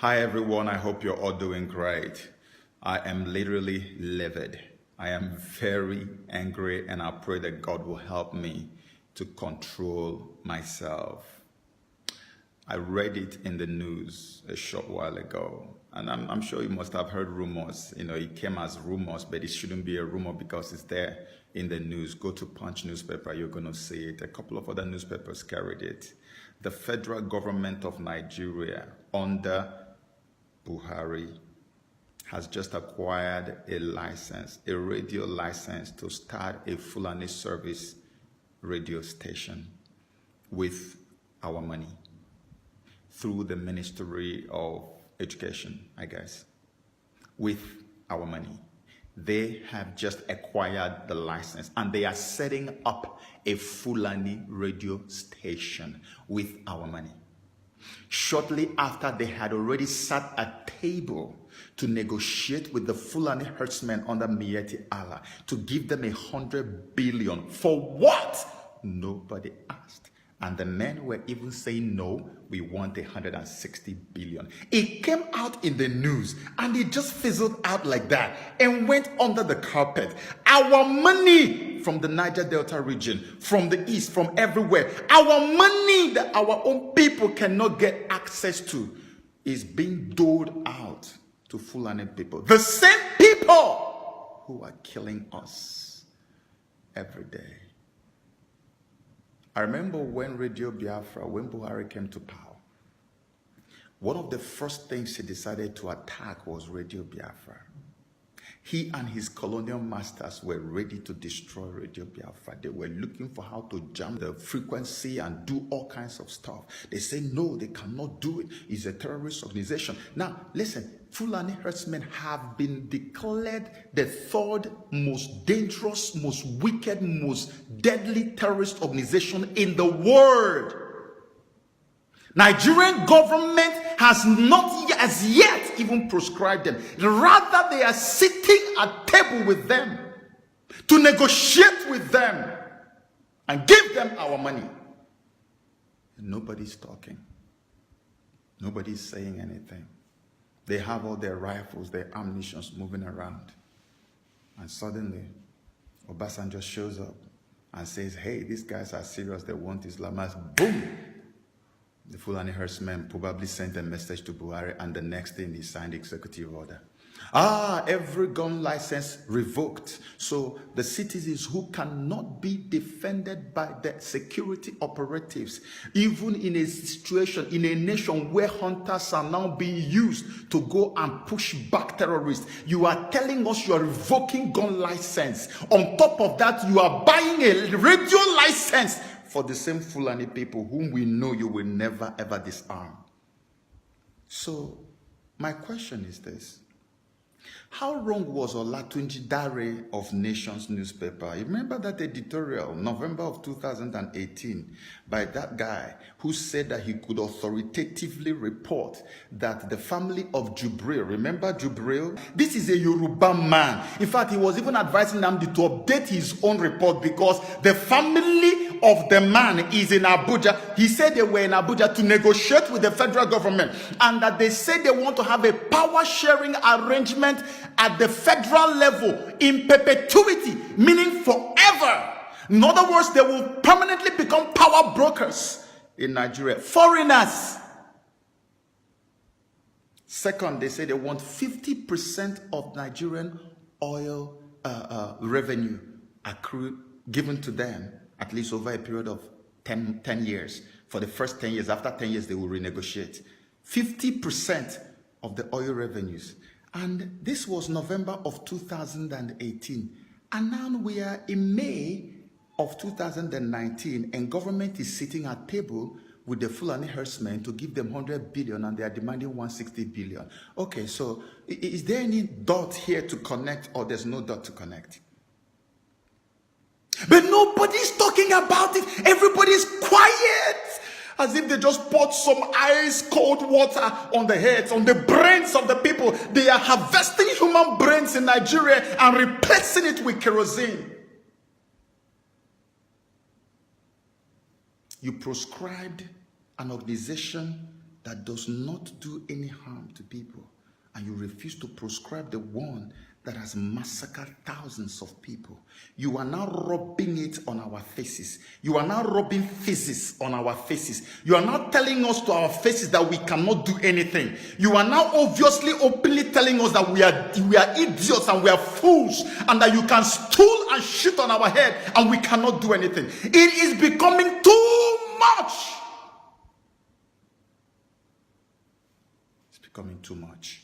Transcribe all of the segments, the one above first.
Hi everyone, I hope you're all doing great. I am literally livid. I am very angry and I pray that God will help me to control myself. I read it in the news a short while ago, and I'm sure you must have heard rumors. It came as rumors, but it shouldn't be a rumor because it's there in the news. Go to Punch newspaper, you're going to see it. A couple of other newspapers carried it. The federal government of Nigeria under Buhari has just acquired a license, a radio license to start a Fulani service radio station with our money through the Ministry of Education, I guess, with our money. They have just acquired the license and they are setting up a Fulani radio station with our money. Shortly after, they had already sat at table to negotiate with the Fulani herdsmen under Miyetti Allah to give them 100 billion. For what? Nobody asked. And the men were even saying, no, we want 160 billion. It came out in the news and it just fizzled out like that and went under the carpet. Our money from the Niger Delta region, from the east, from everywhere, our money that our own people cannot get access to is being doled out to Fulani people. The same people who are killing us every day. I remember when Radio Biafra, when Buhari came to power, one of the first things he decided to attack was Radio Biafra. He and his colonial masters were ready to destroy Radio Biafra. They were looking for how to jam the frequency and do all kinds of stuff. They say, no, they cannot do it. It's a terrorist organization. Now, listen, Fulani herdsmen have been declared the third most dangerous, most wicked, most deadly terrorist organization in the world. Nigerian government has not as yet even proscribed them. Rather, they are sitting at table with them to negotiate with them and give them our money. And nobody's talking. Nobody's saying anything. They have all their rifles, their ammunition moving around. And suddenly, Obasanjo shows up and says, hey, these guys are serious. They want Islam. Boom! The Fulani herdsmen probably sent a message to Buhari, and the next thing he signed executive order. Every gun license revoked. So the citizens who cannot be defended by the security operatives, even in a situation, in a nation where hunters are now being used to go and push back terrorists, you are telling us you are revoking gun license. On top of that, you are buying a radio license for the same Fulani people whom we know you will never ever disarm. So my question is this. How wrong was Olatunji Dare of Nations newspaper? You remember that editorial, November of 2018, by that guy who said that he could authoritatively report that the family of Jubril, remember Jubril? This is a Yoruba man. In fact, he was even advising Namdi to update his own report because the family of the man is in Abuja. He said they were in Abuja to negotiate with the federal government and that they said they want to have a power sharing arrangement at the federal level in perpetuity, meaning forever. In other words, they will permanently become power brokers in Nigeria. Foreigners. Second, they say they want 50% of Nigerian oil revenue accrued, given to them, at least over a period of 10 years. For the first 10 years, after 10 years, they will renegotiate. 50% of the oil revenues. And this was November of 2018. And now we are in May of 2019, and government is sitting at table with the Fulani herdsmen to give them 100 billion and they are demanding 160 billion. Okay, so is there any dot here to connect, or there's no dot to connect? But nobody's talking about it. Everybody's quiet. As if they just poured some ice cold water on the heads, on the brains of the people. They are harvesting human brains in Nigeria and replacing it with kerosene. You proscribed an organization that does not do any harm to people, and you refuse to proscribe the one that has massacred thousands of people. You are now rubbing it on our faces. You are now rubbing faces on our faces. You are now telling us to our faces that we cannot do anything. You are now obviously openly telling us that we are idiots and we are fools, and that you can stool and shit on our head and we cannot do anything. It is becoming too much. It's becoming too much.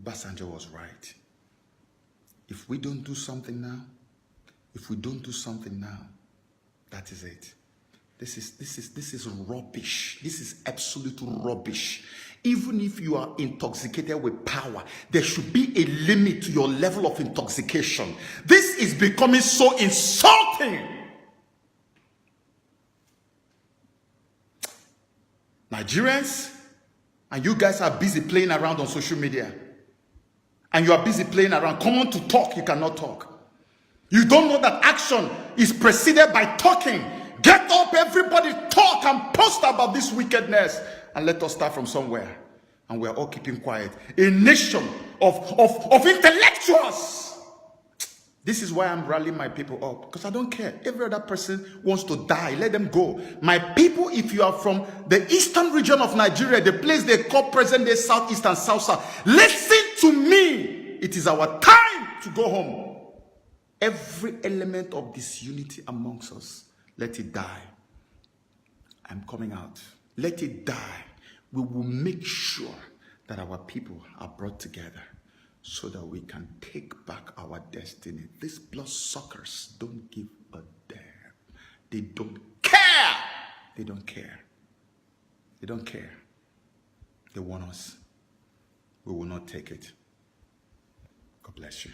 Obasanjo was right. If we don't do something now, that is it. This is rubbish. This is absolute rubbish. Even if you are intoxicated with power, there should be a limit to your level of intoxication. This is becoming so insulting. Nigerians, and you guys are busy playing around on social media. And you are busy playing around. Come on to talk, you cannot talk. You don't know that action is preceded by talking. Get up, everybody, talk and post about this wickedness. And let us start from somewhere. And we are all keeping quiet. A nation of intellectuals. This is why I'm rallying my people up. Because I don't care. Every other person wants to die. Let them go. My people, if you are from the eastern region of Nigeria, the place they call present-day southeast and south, listen to me. It is our time to go home. Every element of disunity amongst us, let it die. I'm coming out. Let it die. We will make sure that our people are brought together, so that we can take back our destiny. These bloodsuckers don't give a damn. They don't care. They don't care. They don't care. They want us. We will not take it. God bless you.